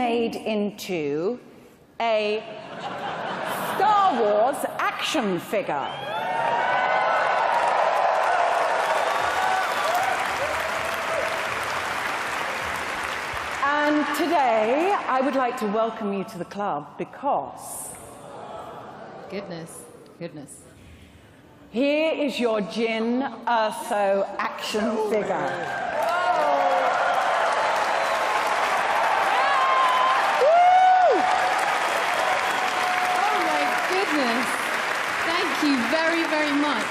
made into a Star Wars action figure. And today, I would like to welcome you to the club because... Goodness. Here is your Jyn Erso action figure. Oh my goodness. Thank you very, very much.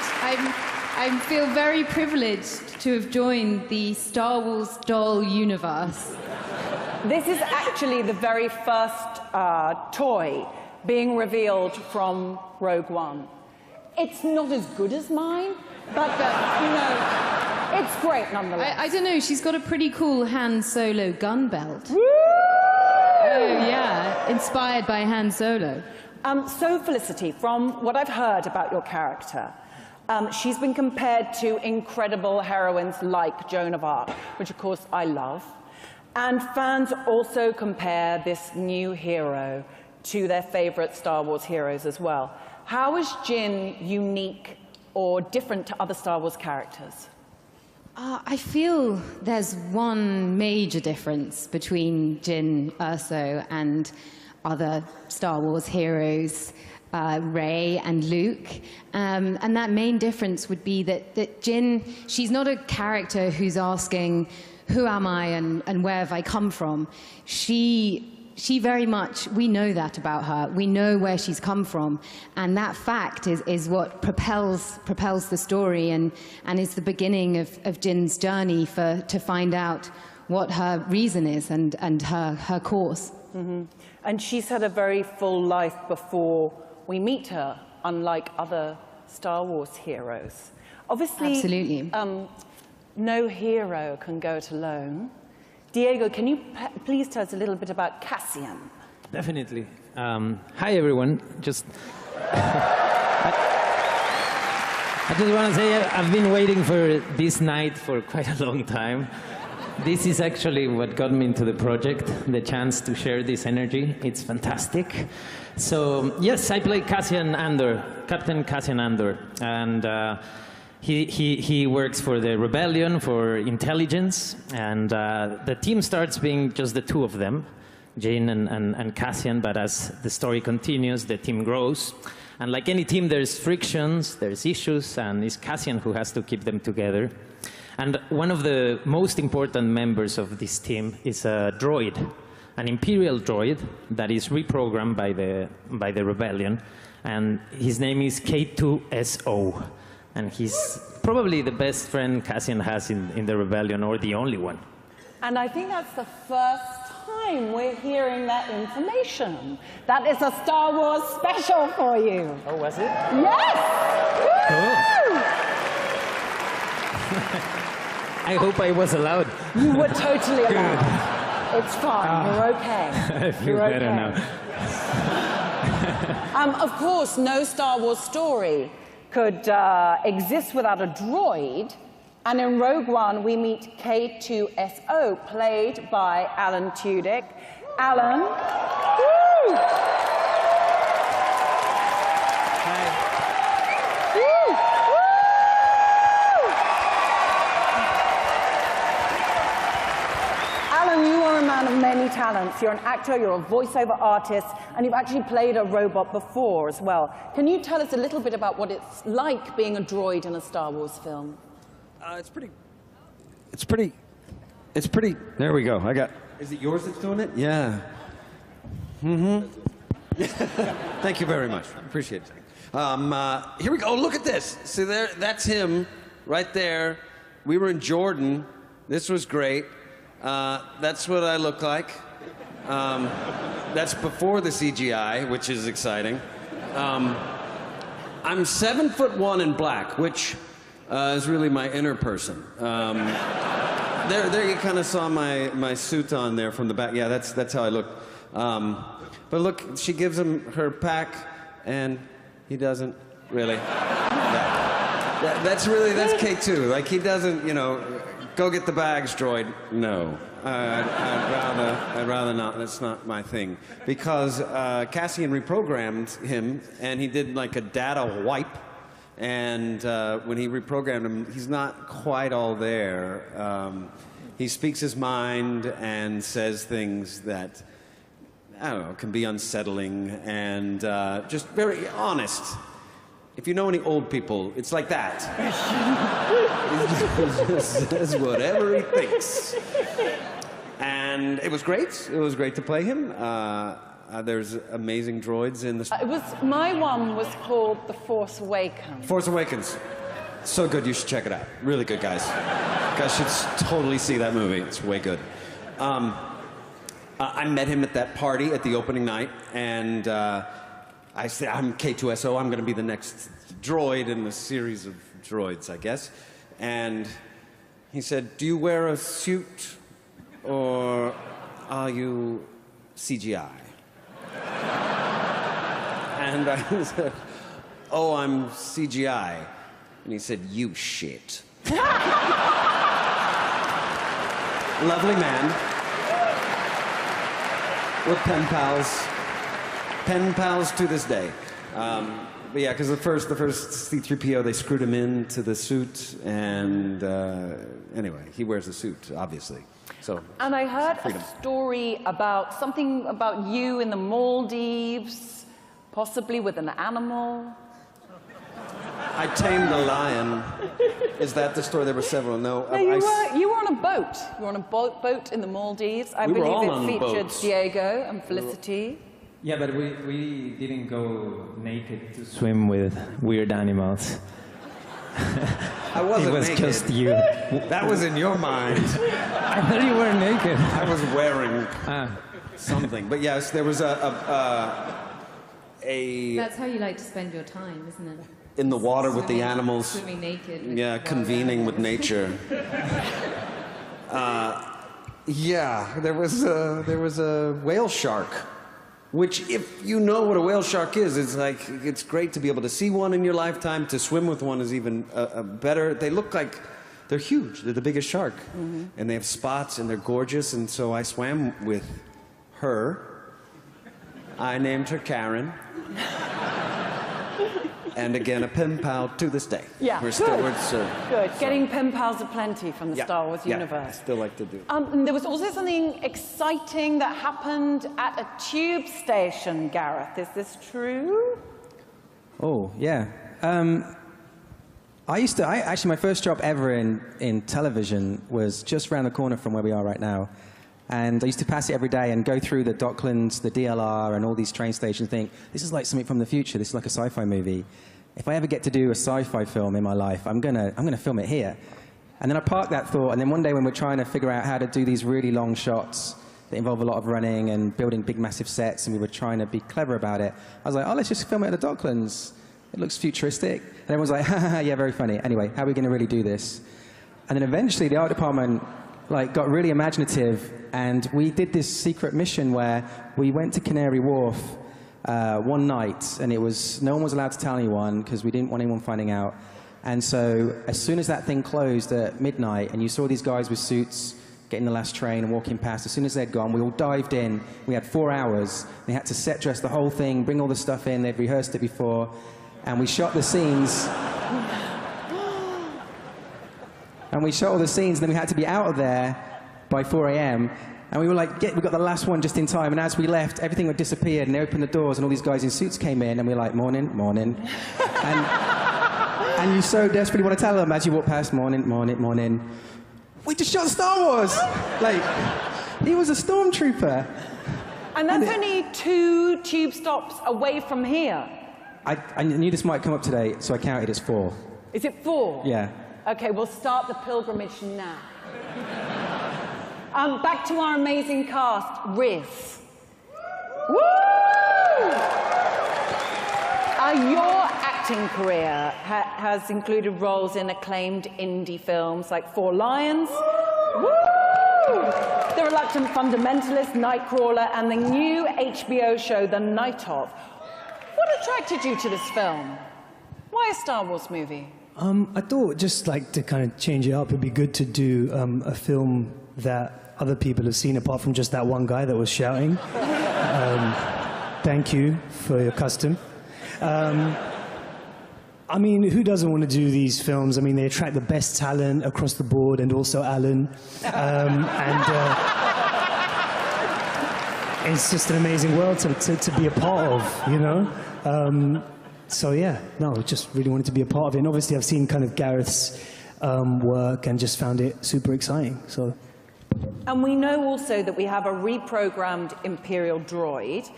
I feel very privileged to have joined the Star Wars doll universe. This is actually the very first toy being revealed from Rogue One. It's not as good as mine, but, you know, it's great nonetheless. I don't know, she's got a pretty cool Han Solo gun belt. Woo! Oh, yeah, inspired by Han Solo. So, Felicity, from what I've heard about your character, she's been compared to incredible heroines like Joan of Arc, which, of course, I love. And fans also compare this new hero to their favorite Star Wars heroes as well. How is Jyn unique or different to other Star Wars characters? I feel there's one major difference between Jyn Erso and other Star Wars heroes, Rey and Luke. And that main difference would be that Jyn, she's not a character who's asking, who am I and where have I come from? She very much, we know that about her. We know where she's come from. And that fact is what propels the story and is the beginning of Jyn's journey to find out what her reason is and her course. Mm-hmm. And she's had a very full life before we meet her, unlike other Star Wars heroes. Obviously, absolutely. No hero can go it alone. Diego, can you please tell us a little bit about Cassian? Definitely. Hi, everyone. I just want to say I've been waiting for this night for quite a long time. This is actually what got me into the project, the chance to share this energy. It's fantastic. So, yes, I play Cassian Andor, Captain Cassian Andor. And he works for the Rebellion, for intelligence, and the team starts being just the two of them, Jyn and Cassian, but as the story continues, the team grows. And like any team, there's frictions, there's issues, and it's Cassian who has to keep them together. And one of the most important members of this team is a droid, an Imperial droid that is reprogrammed by the Rebellion, and his name is K2SO. And he's probably the best friend Cassian has in the Rebellion, or the only one. And I think that's the first time we're hearing that information. That is a Star Wars special for you. Oh, was it? Yes! Cool. I hope I was allowed. You were totally allowed. It's fine. You're okay. I feel better now. Of course, no Star Wars story could exist without a droid, and in Rogue One we meet K2SO, played by Alan Tudyk. Alan, woo! Hi. Woo! Woo! Alan, you are a man of many talents. You're an actor, you're a voiceover artist, and you've actually played a robot before as well. Can you tell us a little bit about what it's like being a droid in a Star Wars film? It's pretty, there we go. Is it yours that's doing it? Yeah. Mm-hmm. Thank you very much. Appreciate it. Here we go. Oh, look at this. See there, that's him right there. We were in Jordan. This was great. That's what I look like. That's before the CGI, which is exciting. I'm 7'1" in black, which is really my inner person. There you kind of saw my suit on there from the back. Yeah, that's how I look. But look, she gives him her pack, and he doesn't really. Yeah. That's K2. Like, he doesn't, you know, go get the bags, droid. No. I'd rather not. That's not my thing. Because Cassian reprogrammed him, and he did like a data wipe. And when he reprogrammed him, he's not quite all there. He speaks his mind and says things that, I don't know, can be unsettling and just very honest. If you know any old people, it's like that. He just says whatever he thinks. And it was great. It was great to play him. There's amazing droids in the... My one was called The Force Awakens. Force Awakens. So good, you should check it out. Really good, guys. You guys should totally see that movie. It's way good. I met him at that party at the opening night, and I said, I'm K2SO, I'm going to be the next droid in the series of droids, I guess. And he said, do you wear a suit, or are you CGI? And I said, oh, I'm CGI. And he said, you shit. Lovely man. We're pen pals. Pen pals to this day. But yeah, because the first C-3PO, they screwed him into the suit, and anyway, he wears a suit, obviously. So. And I heard a story about something about you in the Maldives, possibly with an animal. I tamed a lion. Is that the story? There were several. No, no you were on a boat. You were on a boat in the Maldives. I believe it featured Diego and Felicity. Yeah, but we didn't go naked to swim with weird animals. I wasn't It was naked. just you. That was in your mind. I thought you were naked. I was wearing something. But yes, there was a That's how you like to spend your time, isn't it? in the water with the animals. Swimming naked. Yeah, convening with nature. Yeah, there was a whale shark, which, if you know what a whale shark is, it's great to be able to see one in your lifetime. To swim with one is even better. They look like they're huge. They're the biggest shark, and they have spots, and they're gorgeous. And so I swam with her. I named her Karen. And again, a pen pal to this day. Yeah, we're good. Still, good. Getting pen pals aplenty from the Star Wars universe. Yeah, I still like to do it. And there was also something exciting that happened at a tube station, Gareth. Is this true? Oh, yeah. Actually, my first job ever in television was just around the corner from where we are right now. And I used to pass it every day and go through the Docklands, the DLR, and all these train stations and think, this is like something from the future. This is like a sci-fi movie. If I ever get to do a sci-fi film in my life, I'm gonna film it here. And then I parked that thought, and then one day when we're trying to figure out how to do these really long shots that involve a lot of running and building big, massive sets, and we were trying to be clever about it, I was like, oh, let's just film it at the Docklands. It looks futuristic. And everyone's like, haha, yeah, very funny. Anyway, how are we gonna really do this? And then eventually the art department got really imaginative, and we did this secret mission where we went to Canary Wharf one night, and no one was allowed to tell anyone because we didn't want anyone finding out. And so as soon as that thing closed at midnight, and you saw these guys with suits getting the last train and walking past, as soon as they'd gone, we all dived in. We had 4 hours. They had to set dress the whole thing, bring all the stuff in. They'd rehearsed it before, and we shot the scenes. And we shot all the scenes, and then we had to be out of there by 4 a.m. And we were like, we got the last one just in time. And as we left, everything had disappeared, and they opened the doors, and all these guys in suits came in, and we were like, morning, morning. and you so desperately want to tell them as you walk past, morning, morning, morning. We just shot Star Wars! He was a stormtrooper. And that's only 2 tube stops away from here. I knew this might come up today, so I counted as 4. Is it 4? Yeah. Okay, we'll start the pilgrimage now. Back to our amazing cast, Riz. Woo! Your acting career has included roles in acclaimed indie films like Four Lions, woo! The Reluctant Fundamentalist, Nightcrawler, and the new HBO show, The Night Of. What attracted you to this film? Why a Star Wars movie? I thought just to kind of change it up, it'd be good to do a film that other people have seen apart from just that one guy that was shouting. Thank you for your custom. I mean, who doesn't want to do these films? I mean, they attract the best talent across the board, and also Alan. It's just an amazing world to be a part of, you know? So yeah, no, just really wanted to be a part of it. And obviously I've seen kind of Gareth's work and just found it super exciting, so. And we know also that we have a reprogrammed Imperial droid.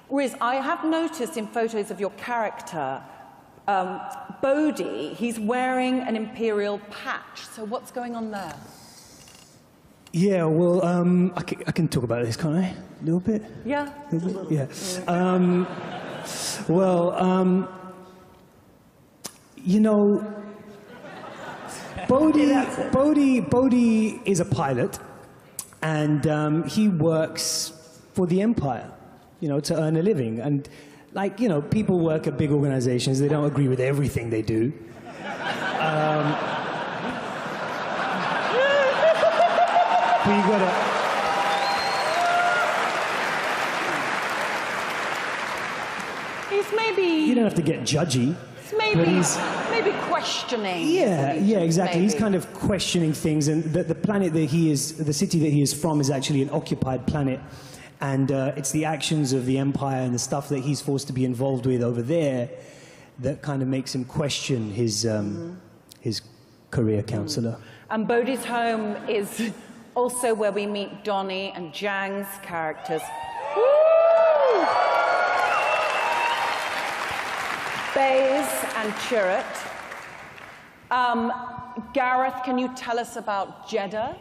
Riz, I have noticed in photos of your character, Bodhi, he's wearing an Imperial patch. So what's going on there? Yeah, well, I can talk about this, can't I? A little bit? Yeah. A little bit? Yeah. You know, Bodhi is a pilot, and he works for the Empire, you know, to earn a living. And, like, you know, people work at big organizations, they don't agree with everything they do. But you gotta... He's maybe... You don't have to get judgy. Maybe questioning. Yeah, exactly. He's kind of questioning things, and the planet that he is, the city that he is from, is actually an occupied planet, and it's the actions of the Empire and the stuff that he's forced to be involved with over there that kind of makes him question his career counselor. And Bodhi's home is also where we meet Donnie and Zhang's characters. Woo! Baze and Chirrut. Gareth, can you tell us about Jeddah?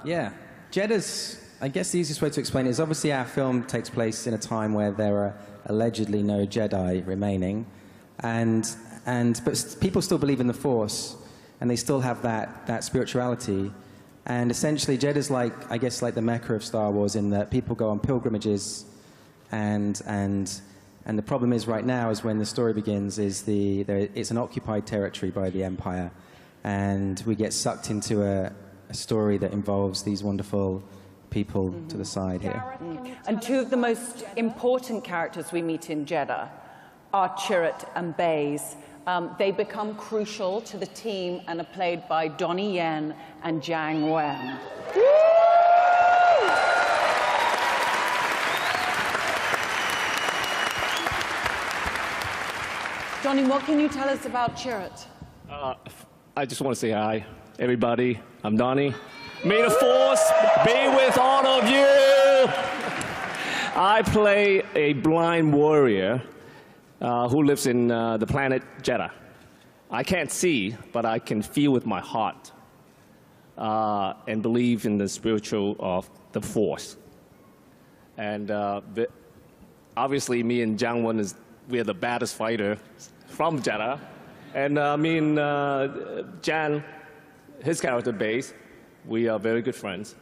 Yeah. Jeddah's, I guess the easiest way to explain it is obviously our film takes place in a time where there are allegedly no Jedi remaining, but people still believe in the Force, and they still have that spirituality. And essentially, Jeddah's like, I guess, like the Mecca of Star Wars, in that people go on pilgrimages, and the problem is right now is when the story begins is it's an occupied territory by the Empire, and we get sucked into a story that involves these wonderful people to the side here. And two of the most important characters we meet in Jeddah are Chirrut and Baze. They become crucial to the team and are played by Donnie Yen and Zhang Wen. Donnie, what can you tell us about Chirrut? I just want to say hi, everybody. I'm Donnie. May the Force be with all of you. I play a blind warrior who lives in the planet Jeddah. I can't see, but I can feel with my heart and believe in the spiritual of the Force. And obviously, me and Zhang Wen, we're the baddest fighter from Jeddah. And me and Jan, his character Baze, we are very good friends.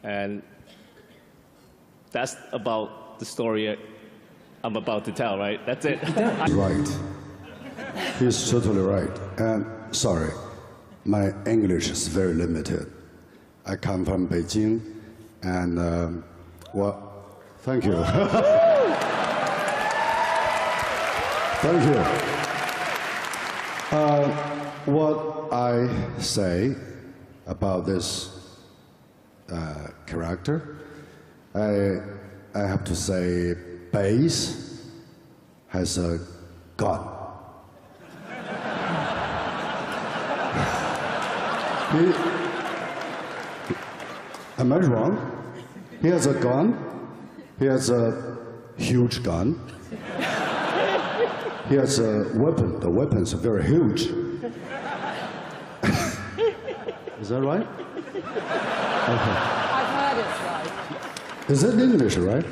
And that's about the story I'm about to tell, right? That's it. Right. He's totally right. And sorry, my English is very limited. I come from Beijing, and well, thank you. Thank you. What I say about this character, I have to say Baze has a gun. Am I wrong? He has a gun. He has a huge gun. He has a weapon. The weapons are very huge. Is that right? Okay. I've heard it's right. Is it English, right?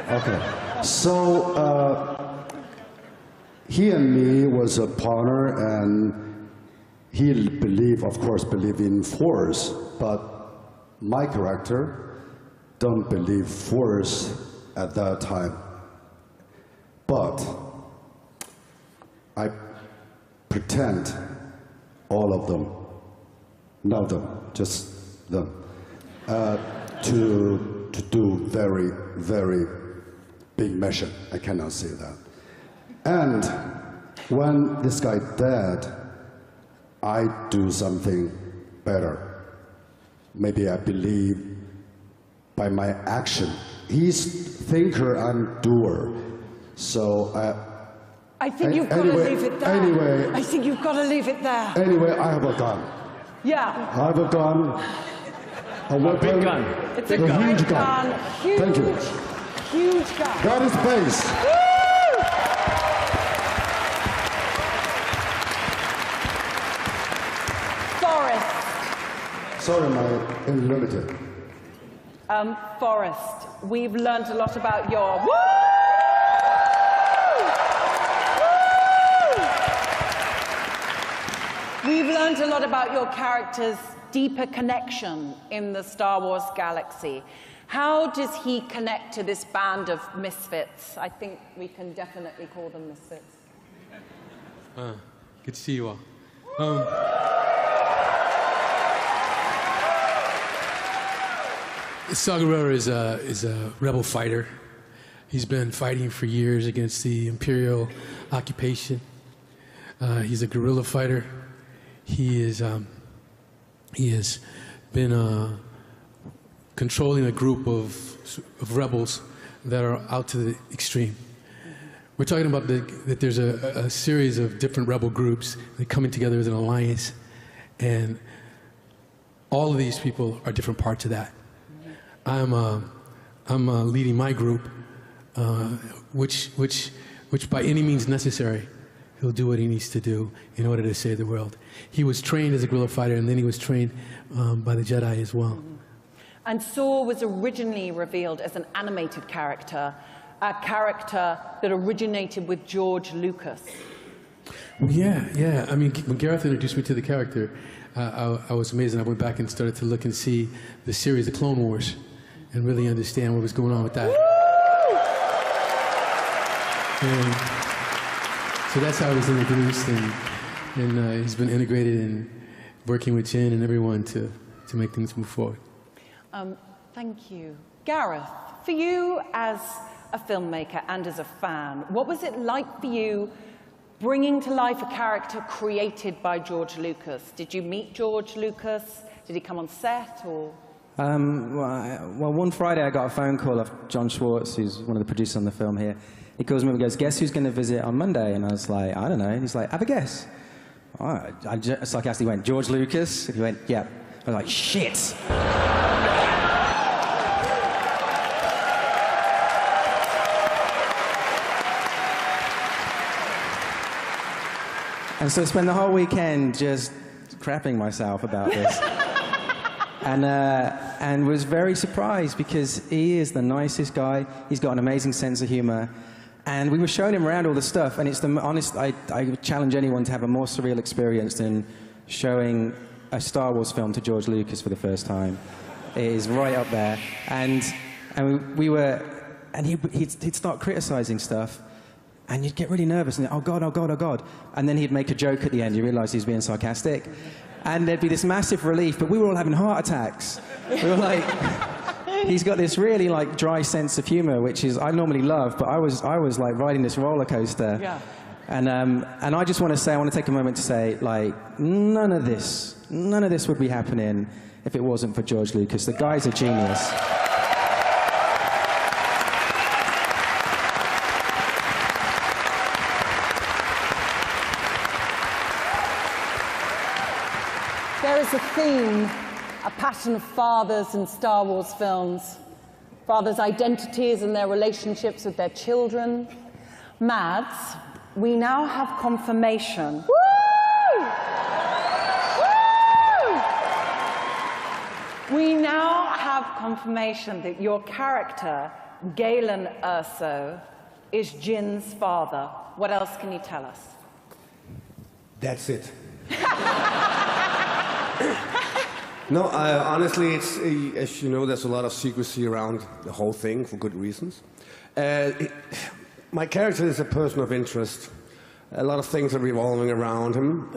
Okay. So he and me was a partner, and he of course, believe in Force, but my character don't believe Force at that time. But I pretend all of them, not them, just them. to do very, very big mission. I cannot say that. And when this guy dead, I do something better. Maybe I believe by my action. He's thinker, I'm doer. So I think you've got to leave it there. Anyway, I think you've got to leave it there. anyway, I have a gun. Yeah. I have a gun. A weapon. Big gun. It's a A great huge gun. Huge, Thank you. huge gun. God is space. Forrest. Sorry, my unlimited. Forrest, we've learned a lot about your... Woo! Woo! We've learned a lot about your character's deeper connection in the Star Wars galaxy. How does he connect to this band of misfits? I think we can definitely call them misfits. Good to see you all. Saw Gerrera is a rebel fighter. He's been fighting for years against the Imperial occupation. He's a guerrilla fighter. He has been controlling a group of rebels that are out to the extreme. We're talking about that there's a series of different rebel groups that coming together as an alliance, and all of these people are different parts of that. I'm leading my group, which by any means necessary, he'll do what he needs to do in order to save the world. He was trained as a guerrilla fighter, and then he was trained by the Jedi as well. And Saw was originally revealed as an animated character, a character that originated with George Lucas. Yeah. I mean, when Gareth introduced me to the character, I was amazed, and I went back and started to look and see the series, The Clone Wars, and really understand what was going on with that. And so that's how I was introduced, and he's been integrated in working with Jen and everyone to make things move forward. Thank you. Gareth, for you as a filmmaker and as a fan, what was it like for you bringing to life a character created by George Lucas? Did you meet George Lucas? Did he come on set, or...? Well, one Friday I got a phone call of John Schwartz, who's one of the producers on the film here. He calls me and goes, "Guess who's going to visit on Monday?" And I was like, "I don't know." And he's like, "Have a guess." I just sarcastically went, "George Lucas?" And he went, "Yeah." I was like, "Shit!" And so I spent the whole weekend just crapping myself about this. And was very surprised because he is the nicest guy. He's got an amazing sense of humor. And we were showing him around all the stuff, and it's the honest, I challenge anyone to have a more surreal experience than showing a Star Wars film to George Lucas for the first time. It is right up there. And he'd start criticizing stuff, and you'd get really nervous, and oh God, oh God, oh God. And then he'd make a joke at the end, you realize he's being sarcastic. And there'd be this massive relief, but we were all having heart attacks. We were like, he's got this really like dry sense of humor, which is, I normally love, but I was like riding this roller coaster. Yeah. And I just want to say, I want to take a moment to say, like, none of this would be happening if it wasn't for George Lucas. The guy's a genius. There is a theme, a pattern of fathers in Star Wars films. Fathers' identities and their relationships with their children. Mads, we now have confirmation. Woo! Woo! We now have confirmation that your character, Galen Erso, is Jin's father. What else can you tell us? That's it. No, honestly, it's, as you know, there's a lot of secrecy around the whole thing for good reasons. My character is a person of interest. A lot of things are revolving around him,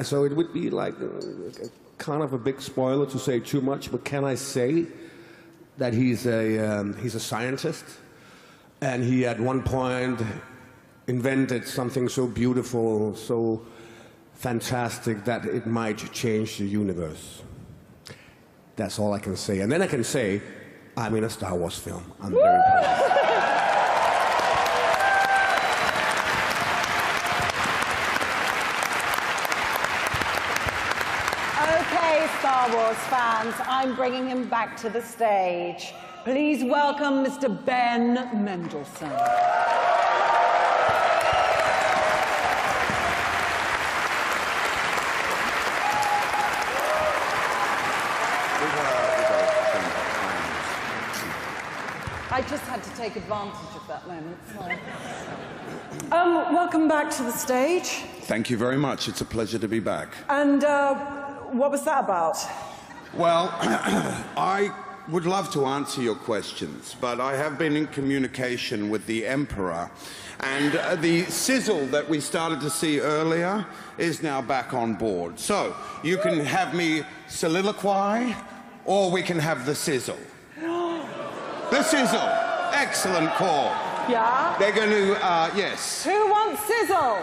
so it would be like kind of a big spoiler to say too much, but can I say that he's a scientist, and he at one point invented something so beautiful, so fantastic that it might change the universe. That's all I can say. And then I can say, I'm in a Star Wars film. I'm very proud. Okay, Star Wars fans, I'm bringing him back to the stage. Please welcome Mr. Ben Mendelsohn. I just had to take advantage of that moment, sorry. Welcome back to the stage. Thank you very much. It's a pleasure to be back. And what was that about? Well, I would love to answer your questions, but I have been in communication with the Emperor, and the sizzle that we started to see earlier is now back on board. So you can have me soliloquy, or we can have the sizzle. The sizzle. Excellent call. Yeah? They're going to, yes. Who wants sizzle?